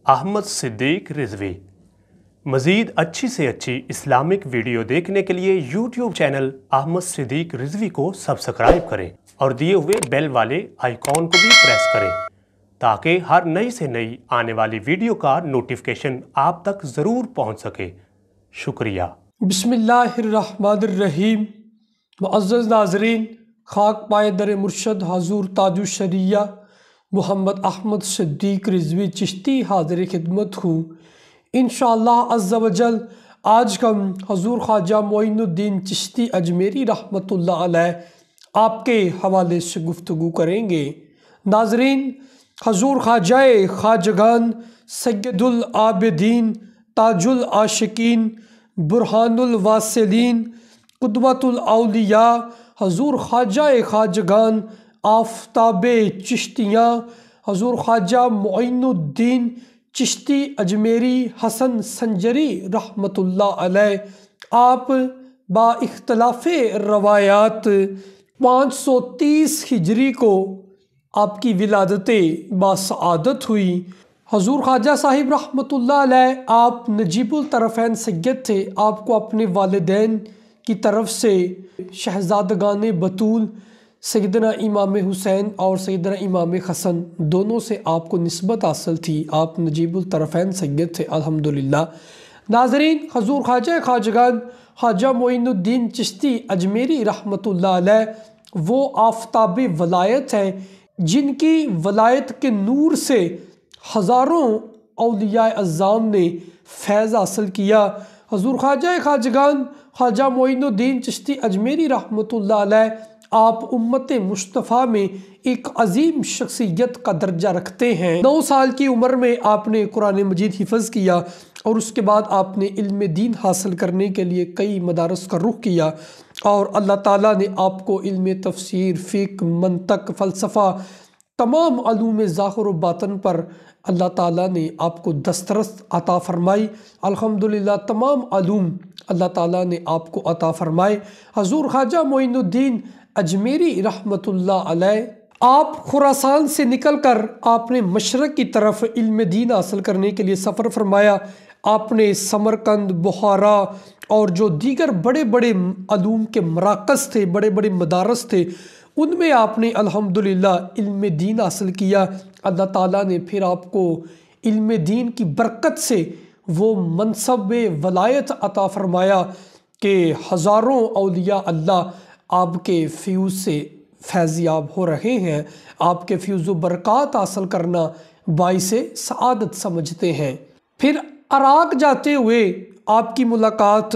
अहमद सिद्दीक रिजवी। मज़ीद अच्छी से अच्छी इस्लामिक वीडियो देखने के लिए यूट्यूब चैनल अहमद सिद्दीक रिजवी को सब्सक्राइब करें और दिए हुए बेल वाले आइकॉन को भी प्रेस करें ताकि हर नई से नई आने वाली वीडियो का नोटिफिकेशन आप तक ज़रूर पहुंच सके। शुक्रिया। बिस्मिल्लाहिर्रहमानिर्रहीम। मुअज़्ज़ज़ नाज़रीन, खाक पाए दर मुर्शद हज़ूर ताजुश शरिया मोहम्मद अहमद सिद्दीक रिजवी चिश्ती हाज़िर खिदमत हूँ। इंशाअल्लाह अज़्ज़ा वजल आज हम हज़ूर ख्वाजा मोइनुद्दीन चिश्ती अजमेरी रहमतुल्लाह अलैह आपके हवाले से गुफ्तगू करेंगे। नाज़रीन, हज़ूर ख्वाजाए ख्वाजगान सैयदुल आबिदीन ताजुल आशिकीन बुरहानुल वासिलीन कुदवतुल औलिया हज़ूर ख्वाजाए ख्वाजगान आफ़ताबे चिश्तियाँ हज़ूर ख्वाजा मोइनुद्दीन चिश्ती अजमेरी हसन संजरी रहमतुल्लाह अलैह आप बा इख्तलाफ़े रवायात 530 हिजरी को आपकी विलादते बासआदत हुई। हज़ूर ख्वाजा साहिब रहमतुल्लाह अलैह आप नजीबुल तरफ़ैन सैयद थे। आपको अपने वालिदैन की तरफ से शहज़ादगान बतूल सैयदना इमाम हुसैन और सैयदना इमाम हसन दोनों से आपको निस्बत हासिल थी। आप नजीबुल तरफ़ैन सैयद थे अल्हम्दुलिल्लाह। नाज़रीन, हज़ूर ख्वाजा ख्वाजगान ख्वाजा मोइनुद्दीन चिश्ती अजमेरी रहमतुल्लाह अलैह वो आफ़ताब वलायत हैं जिनकी वलायत के नूर से हज़ारों औलिया अज़्ज़ाम ने फैज़ हासिल किया। हज़ूर ख्वाजा ख्वाजगान ख्वाजा मोइनुद्दीन चिश्ती अजमेरी रहमतुल्लाह अलैह आप उम्मत मुस्तफ़ा में एक अजीम शख्सियत का दर्जा रखते हैं। 9 साल की उम्र में आपने कुरान मजीद हिफ़्ज़ किया और उसके बाद आपने इल्म दीन हासिल करने के लिए कई मदारस का रुख किया और अल्लाह ताला ने आपको इल्म तफसीर, फ़िक़्ह, मंतक, फ़लसफ़ा तमाम अलूम ज़ाहिर व बातन पर अल्लाह ताला ने आपको दस्तरस अता फ़रमाई। अल्हम्दुलिल्लाह तमाम अलूम अल्लाह ताला ने आपको अता फ़रमाए। हज़ूर ख्वाजा मोइनुद्दीन अजमेरी रहमतुल्लाह अलैह आप खुरासान से निकल कर आपने मशरक़ की तरफ इल्म दीन हासिल करने के लिए सफ़र फरमाया। आपने समरकंद, बुखारा और जो दीगर बड़े बड़े अलूम के मराकज़ थे, बड़े बड़े मदारस थे, उनमें आपने अल्हम्दुलिल्लाह इल्म दीन हासिल किया। अल्लाह ताला ने फिर आपको इल्म दीन की बरकत से वो मनसब वलायत अता फ़रमाया कि हज़ारों औलिया अल्लाह आपके फ्यूज़ से फैज़याब हो रहे हैं। आपके फ्यूज़ बरक़ात हासिल करना बाइसे सआदत समझते हैं। फिर इराक़ जाते हुए आपकी मुलाकात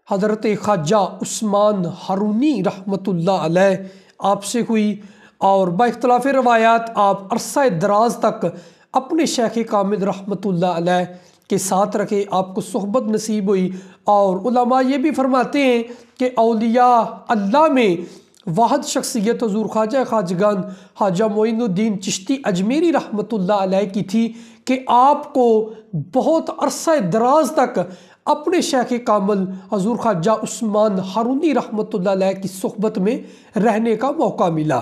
हज़रत ख्वाजा उस्मान हारूनी रहमतुल्लाह अलैह आपसे हुई और बाइख्तिलाफ़ रवायात आप अरसा दराज तक अपने शेख कामिल रहमतुल्लाह अलैह के साथ रखे, आपको सोहबत नसीब हुई। और उलमा ये भी फरमाते हैं कि औलिया अल्लाह में वाहद शख्सियत हज़ूर ख्वाजा ख्वाजगान ख्वाजा मोइनुद्दीन चिश्ती अजमेरी रहमतुल्लाह अलैह की थी कि आपको बहुत अरसा दराज तक अपने शेख कामिल हज़ूर ख्वाजा उस्मान हारूनी रहमतुल्लाह अलैह की सोहबत में रहने का मौका मिला।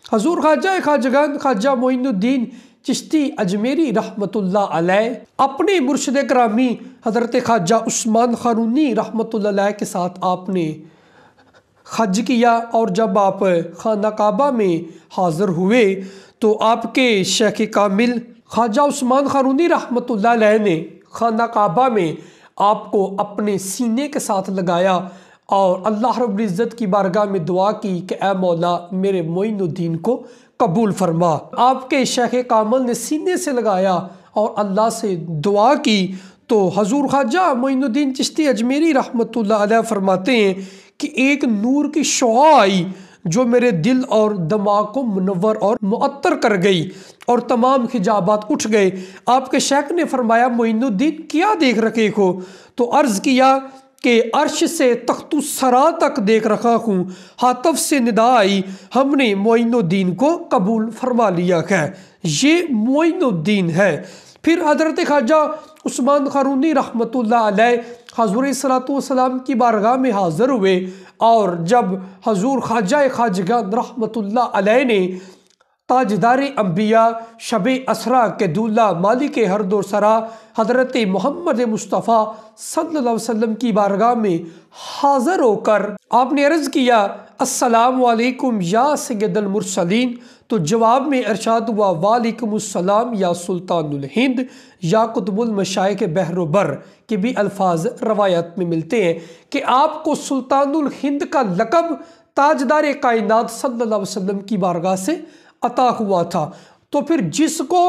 हज़ूर ख्वाजा ख्वाजगान ख्वाजा मोइनुद्दीन चिश्ती अजमेरी रहमतुल्लाह अलैह अपने मुर्शिद करामी हज़रत ख्वाजा उस्मान हारूनी रहमतुल्लाह अलैह के साथ आपने हज किया और जब आप खाना काबा में हाज़िर हुए तो आपके शेख कामिल ख्वाजा उस्मान हारूनी रहमतुल्लाह अलैह ने खाना काबा में आपको अपने सीने के साथ लगाया और अल्लाह रब्बुल इज़्ज़त की बारगाह में दुआ की कि ऐ मौला मेरे मोइनुद्दीन को कबूल फरमा। आपके शेख कामिल ने सीने से लगाया और अल्लाह से दुआ की तो हज़ूर ख्वाजा मोइनुद्दीन चिश्ती अजमेरी रहमतुल्लाह अलैह फरमाते हैं कि एक नूर की शुआ आई जो मेरे दिल और दिमाग को मुनव्वर और मुअत्तर कर गई और तमाम हिजाबात उठ गए। आपके शेख ने फरमाया मोइनुद्दीन क्या देख रखे हो? तो अर्ज़ किया कि अर्श से तख्तुस्सरा तक देख रखा हूँ। हातफ से निदा आई, हमने मोइनुद्दीन को कबूल फरमा लिया है, ये मोइनुद्दीन है। फिर हज़रत ख्वाजा उस्मान हारूनी रहमतुल्लाह अलैह हज़ूर सल्लल्लाहु अलैहि वसल्लम की बारगाह में हाज़िर हुए और जब हज़ूर ख्वाजा ख्वाजगान रहमतुल्लाह अलैह ने ताजदार अंबिया शब असरा के दूल्हा मालिक हर्द और सरा हज़रत मोहम्मद मुस्तफ़ा सल्लल्लाहु अलैहि वसल्लम की बारगाह में हाज़िर होकर आपने अर्ज़ किया अस्सलामु अलैकुम या सय्यदल मुरसलीन, तो जवाब में इरशाद हुआ वालेकुमुस्सलाम या सुल्तानुल हिंद या कुतुबुल मशाइख बहरोबर के भी अल्फाज रवायत में मिलते हैं कि आपको सुल्तानुल हिंद का लक़ब ताजदार कायनात सल्लल्लाहु अलैहि वसल्लम की बारगाह से अता हुआ था। तो फिर जिसको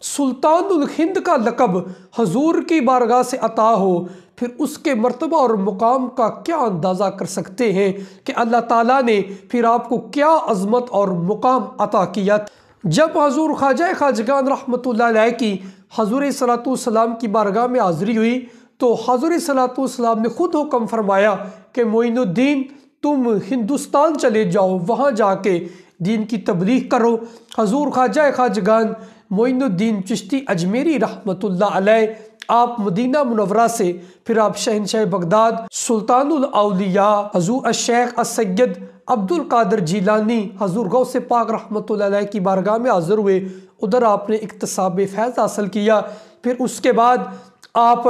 सुल्तानुल हिंद का लक़ब हजूर की बारगाह से अता हो, फिर उसके मर्तबा और मुकाम का क्या अंदाज़ा कर सकते हैं कि अल्लाह ताला ने फिर आपको क्या अज़मत और मुकाम अता किया। जब हजूर ख्वाजा खाजगान रहमतुल्लाह अलैह की हजूर सल्लल्लाहु अलैहि वसल्लम की बारगाह में हाज़िरी हुई तो हजूर सल्लल्लाहु अलैहि वसल्लम ने खुद हुक्म फरमाया कि मोइनुद्दीन तुम हिंदुस्तान चले जाओ, वहाँ जाके दीन की तबलीग करो। हजूर ख्वाजा खाजगान मोइनुद्दीन चिश्ती अजमेरी रहमतुल्लाह अलैह आप मदीना मुनव्वरा से फिर आप शहनशाह बगदाद सुल्तानुल औलिया हजूर शेख सैयद अब्दुल कादिर जीलानी हजूर गौसे पाक रहमतुल्लाह अलैह की बारगाह में हाज़िर हुए। उधर आपने इक्तसाब फैज़ हासिल किया। फिर उसके बाद आप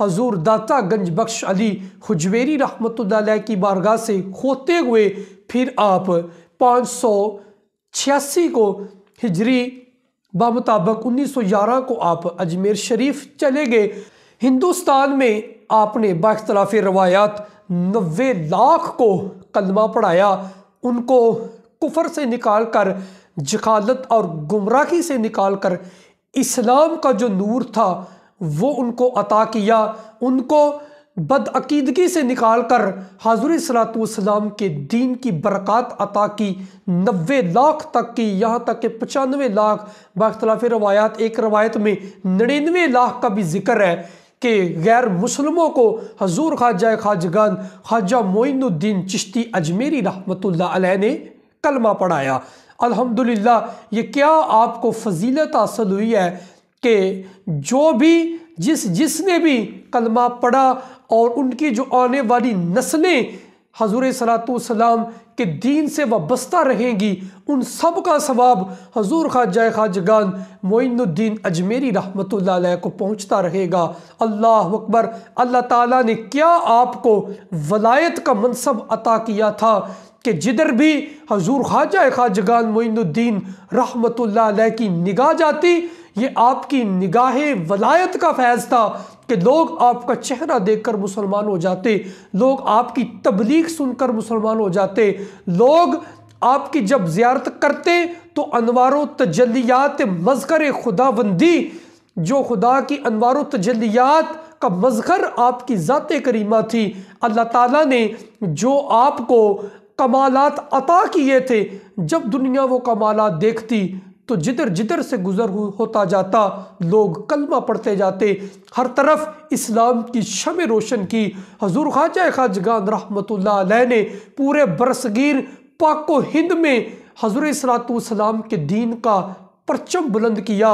हजूर दाता गंज बख्श अली हुजवेरी रहमतुल्लाह अलैह की बारगाह से होते हुए फिर आप 586 को हिजरी बामुताबिक 1911 को आप अजमेर शरीफ चले गए। हिंदुस्तान में आपने बाख्तलाफ रवायात 90 लाख को कलमा पढ़ाया, उनको कुफर से निकाल कर जहालत और गुमराही से निकाल कर इस्लाम का जो नूर था वो उनको अता किया, उनको बदअकीदगी से निकाल कर हज़ूर सल्लल्लाहु अलैहि वसल्लम के दीन की बरक़ात अता की। 90 लाख तक की, यहाँ तक कि 95 लाख बाख्तलाफ रवायात, एक रवायत में 99 लाख का भी जिक्र है कि गैर मुस्लिमों को हजूर ख्वाजा खाजगान ख्वाजा मोइनुद्दीन चिश्ती अजमेरी रहमतुल्लाह अलैह ने कलमा पढ़ाया। अल्हम्दुलिल्लाह ये क्या आपको फजीलत हासिल हुई है कि जो भी जिसने भी कलमा पढ़ा और उनकी जो आने वाली नस्लें हजूर सल्लल्लाहु अलैहि वसल्लम के दीन से वाबस्ता रहेंगी, उन सब का सवाब हजूर ख्वाजा खाजगान मोइनुद्दीन अजमेरी रहमतुल्लाह अलैह को पहुँचता रहेगा। अल्लाह अकबर। अल्लाह ताला ने क्या आपको वलायत का मनसब अता किया था कि जिधर भी हजूर ख्वाजा खाजगान मोइनुद्दीन रहमतुल्लाह अलैह की निगाह जाती, ये आपकी निगाहे वलायत का फैज़ था कि लोग आपका चेहरा देखकर मुसलमान हो जाते, लोग आपकी तबलीग सुनकर मुसलमान हो जाते, लोग आपकी जब ज़ियारत करते तो अनवारो तजल्लियात मज़कर खुदाबंदी, जो खुदा की अनवारो तजल्लियात का मज़कर आपकी ज़ात करीमा थी, अल्लाह ताला ने जो आपको कमालात अता किए थे, जब दुनिया वो कमालात देखती तो जिधर जिधर से गुजर होता जाता लोग कलमा पढ़ते जाते, हर तरफ इस्लाम की शमे रोशन की। हजूर ख्वाजा खाजगान रहमतुल्लाह अलैह ने पूरे बरसगीर पाको हिंद में हजूर सल्लल्लाहु अलैहि वसल्लम के दीन का परचम बुलंद किया।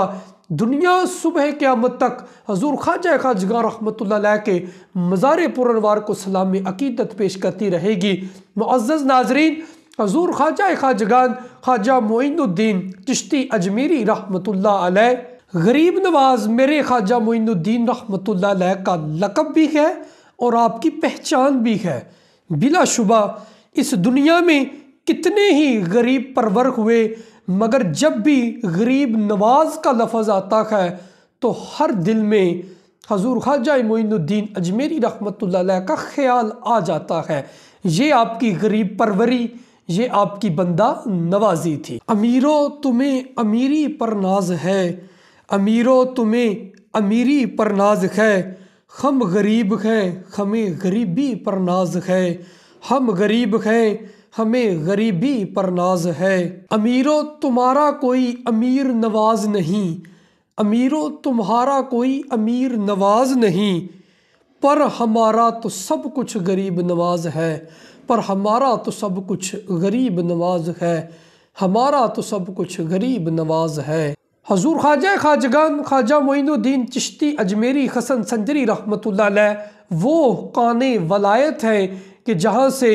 दुनिया सुबह क़यामत तक हजूर ख्वाजा खाजगान रहमतुल्लाह अलैह के मज़ार पुरनवार को सलाम अकीदत पेश करती रहेगी। मुअज़्ज़ज़ नाज़रीन, हजूर ख्वाजा खाजगान ख्वाजा मोइनुद्दीन चिश्ती अजमेरी रहमतुल्लाह अलैह गरीब नवाज मेरे ख्वाजा मोइनुद्दीन रहमतुल्लाह अलैह का लक़ब भी है और आपकी पहचान भी है। बिलाशुबा इस दुनिया में कितने ही गरीब परवर हुए, मगर जब भी गरीब नवाज का लफ्ज़ आता है तो हर दिल में हजूर ख्वाजा मोइनुद्दीन अजमेरी रहमतुल्लाह अलैह का ख्याल आ जाता है। ये आपकी गरीब परवरी, ये आपकी बंदा नवाजी थी। अमीरो तुम्हें अमीरी पर नाज है, अमीरो तुम्हें अमीरी पर नाज है, हम गरीब हैं हमें गरीबी पर नाज है, हम गरीब हैं हमें गरीबी पर नाज है। अमीरो तुम्हारा कोई अमीर नवाज नहीं, अमीरो तुम्हारा कोई अमीर नवाज नहीं, पर हमारा तो सब कुछ गरीब नवाज है, पर हमारा तो सब कुछ गरीब नवाज है, हमारा तो सब कुछ गरीब नवाज है। हजूर ख्वाजा खाजगान ख्वाजा मोइनुद्दीन चिश्ती अजमेरी हसन संजरी रहमतुल्लाह अलैह वो काने वलायत है कि जहाँ से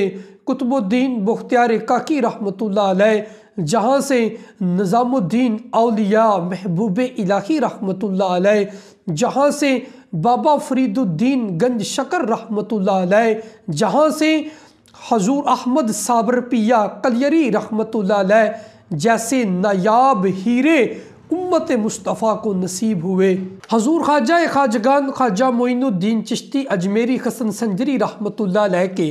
कुतुबुद्दीन बख्तियार काकी रहमतुल्लाह अलैह, जहाँ से निज़ामुद्दीन औलिया महबूब इलाही रहमतुल्लाह अलैह, जहाँ से बाबा फरीदुद्दीन गंज शकर रहमतुल्लाह अलैह, जहाँ से हजूर अहमद साबर पिया कलियरी रहमतुल्लाह अलैह जैसे नायाब हीरे उम्मत मुस्तफ़ा को नसीब हुए। हजूर ख्वाजा ख्वाजगान ख्वाजा मोइनुद्दीन चिश्ती अजमेरी हसन संजरी रहमतुल्लाह अलैह के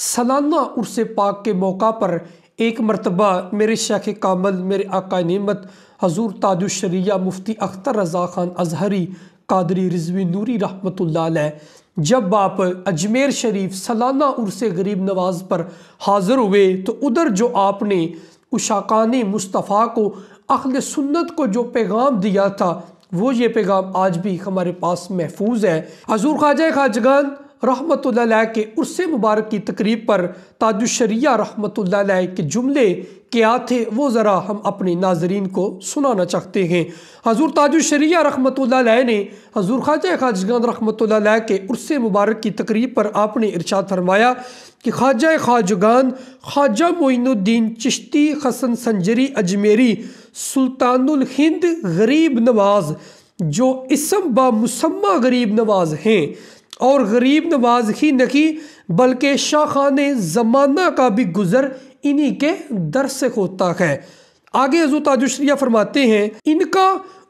सालाना उर्स पाक के मौका पर एक मरतबा मेरे शेख कामल, मेरे आका नेमत हजूर ताजुश्शरिया मुफ्ती अख्तर रज़ा खान अजहरी कादरी रिजवी नूरी रहमतुल्लाह अलैह जब आप अजमेर शरीफ सालाना उर्स गरीब नवाज पर हाज़िर हुए तो उधर जो आपने उशाकानी मुस्तफ़ा को अहले सुन्नत को जो पैगाम दिया था वो ये पैगाम आज भी हमारे पास महफूज है। हजूर ख्वाजा ख्वाजगान रहमतुल्लाह अलैह के उर्स मुबारक की तकरीब पर ताजुश्शरिया रहमतुल्लाह अलैह के जुमले क्या थे वो ज़रा हम अपने नाजरीन को सुनाना चाहते हैं। हजूर ताजुश्शरिया रहमतुल्लाह अलैह ने हजूर ख्वाजा ख्वाजगान रहमतुल्लाह अलैह के उर्स मुबारक की तकरीब पर आपने इरशाद फरमाया कि ख्वाजा ख्वाजगान ख्वाजा मोइनुद्दीन चिश्ती हसन संजरी अजमेरी सुल्तानुल हिंद गरीब नवाज जो इसम बा मुसम्मा गरीब नवाज हैं और गरीब नवाज ही नहीं बल्कि शाखाने ज़माना का भी गुज़र इन्हीं के दर से होता है। आगे हज़रत ताजुश्शरिया फरमाते हैं इनका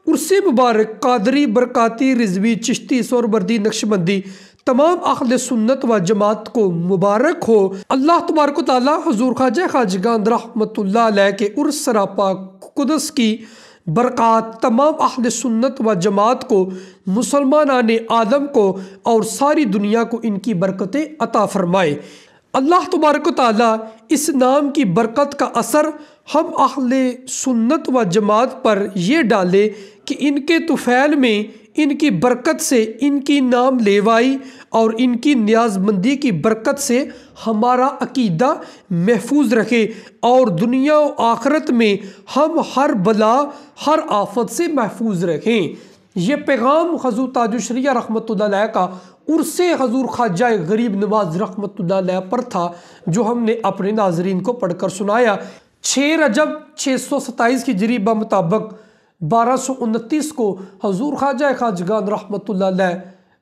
उर्स मुबारक कादरी बरकाती रिजवी चिश्ती सोहरवर्दी नक्शबंदी तमाम अहले सुन्नत व जमात को मुबारक हो। अल्लाह तबारक व तआला हजूर ख्वाजा ख्वाजगान रहमतुल्लाह अलैह के उर्स सरापा कुदस की बरक़ात तमाम अहले सुन्नत व जमात को, मुसलमानाने आलम को और सारी दुनिया को इनकी बरकतें अता फरमाए। अल्लाह तबारक व तआला इस नाम की बरकत का असर हम अहले सुन्नत व जमात पर यह डाले कि इनके तुफ़ैल में इनकी बरकत से इनकी नाम लेवाई और इनकी न्याज़मंदी की बरकत से हमारा अकीदा महफूज रखे और दुनिया और आखिरत में हम हर बला हर आफत से महफूज रखें। ये पैगाम हजूर ताजुश्शरिया रहमतुल्लाह अलैह का उर्से हजूर ख्वाजा गरीब नवाज रहमतुल्लाह अलैह पर था जो हमने अपने नाजरीन को पढ़कर सुनाया। 6 रजब 627 की हिजरी मुताबिक 1229 को हजूर ख्वाजा ख्वाजगान रहमतुल्लाह अलैह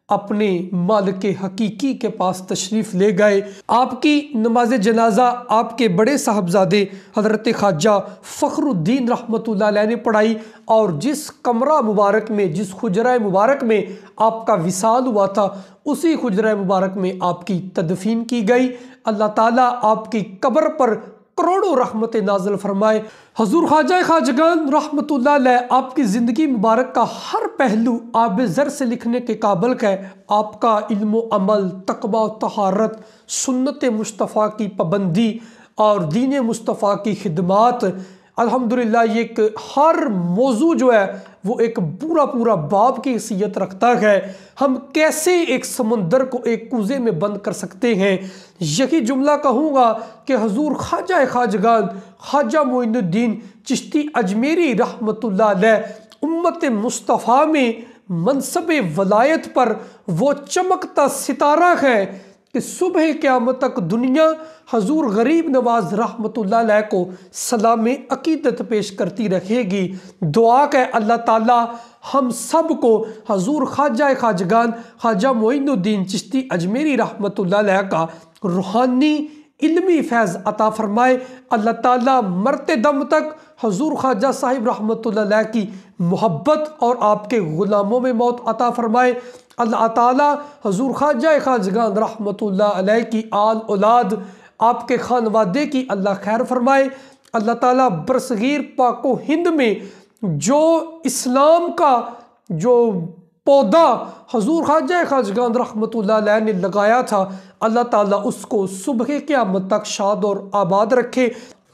अपने मालिक हकीकी के पास तशरीफ़ ले गए। आपकी नमाज जनाजा आपके बड़े साहबजादे हज़रत ख्वाजा फ़खरुद्दीन रहमतुल्लाह अलैह ने पढ़ाई और जिस कमरा मुबारक में जिस खुजरा मुबारक में आपका विसाल हुआ था उसी खुजरा मुबारक में आपकी तदफीन की गई। अल्लाह ताला आपकी कब्र पर करोड़ों रहमत नाज़िल फरमाए। हजूर ख्वाजा ख्वाजगान रहमतुल्लाह अलैह आपकी ज़िंदगी मुबारक का हर पहलू आब ज़र से लिखने के काबिल है। आपका इल्म अमल, तक़वा, तहारत, सुन्नत मुस्तफ़ा की पाबंदी और दीन मुस्तफ़ा की खिदमात, अल्हम्दुलिल्लाह ये एक हर मौजू जो है वो एक पूरा बाब की हैसियत रखता है। हम कैसे एक समंदर को एक कूज़े में बंद कर सकते हैं, यही जुमला कहूँगा कि हजूर ख्वाजा ख्वाजगान ख्वाजा मोइनुद्दीन चिश्ती अजमेरी रहमतुल्लाह अलैह उम्मत मुस्तफ़ा में मनसब वलायत पर वो चमकता सितारा है कि सुबह क़यामत तक दुनिया हजूर गरीब नवाज रहमतुल्लाह अलैह को सलाम अकीदत पेश करती रहेगी। दुआ है अल्लाह ताला हम सब को हजूर ख्वाजा ख्वाजगान ख्वाजा मोइनुद्दीन चिश्ती अजमेरी रहमतुल्लाह अलैह का रूहानी इल्मी फैज़ अता फरमाए। अल्लाह ताला मरते दम तक हजूर ख्वाजा साहिब रहमतुल्लाह अलैह की मोहब्बत और आपके ग़ुलामों में मौत अता फरमाए। अल्लाह ताला हजूर ख्वाजा ख्वाजगान रहमतुल्लाह अलैह की आल औलाद आपके खानवादे की अल्लाह खैर फरमाए। अल्लाह ताला बरसगीर पाको हिंद में जो इस्लाम का जो पौधा हजूर ख्वाजा ख्वाजगान रहमतुल्लाह अलैह ने लगाया था अल्लाह ताला उसको सुबह क़यामत तक शाद और आबाद रखे।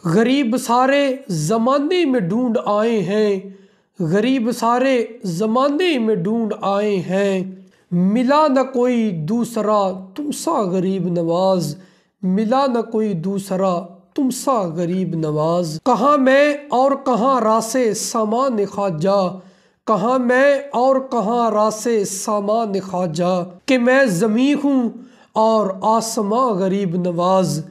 गरीब सारे ज़माने में ढूंढ आए हैं, गरीब सारे ज़माने में ढूंढ आए हैं, मिला न कोई दूसरा तुमसा गरीब नवाज, मिला न कोई दूसरा तुमसा गरीब नवाज। कहाँ मैं और कहाँ रासे सामान ख्वाजा, कहाँ मैं और कहाँ रासे सामान ख्वाजा, कि मैं ज़मीं हूँ और आसमां गरीब नवाज,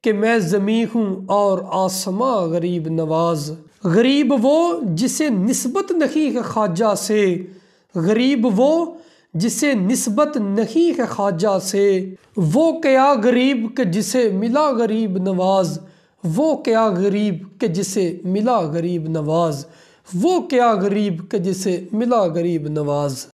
कि मैं ज़मी हूँ और आसमां गरीब नवाज। गरीब वो जिसे निस्बत नहीं है ख्वाजा से, गरीब वो जिसे निस्बत नहीं है ख्वाजा से। वो क्या गरीब के जिसे मिला गरीब नवाज, वो क्या गरीब के जिसे मिला गरीब नवाज, वो क्या गरीब के जिसे मिला गरीब नवाज।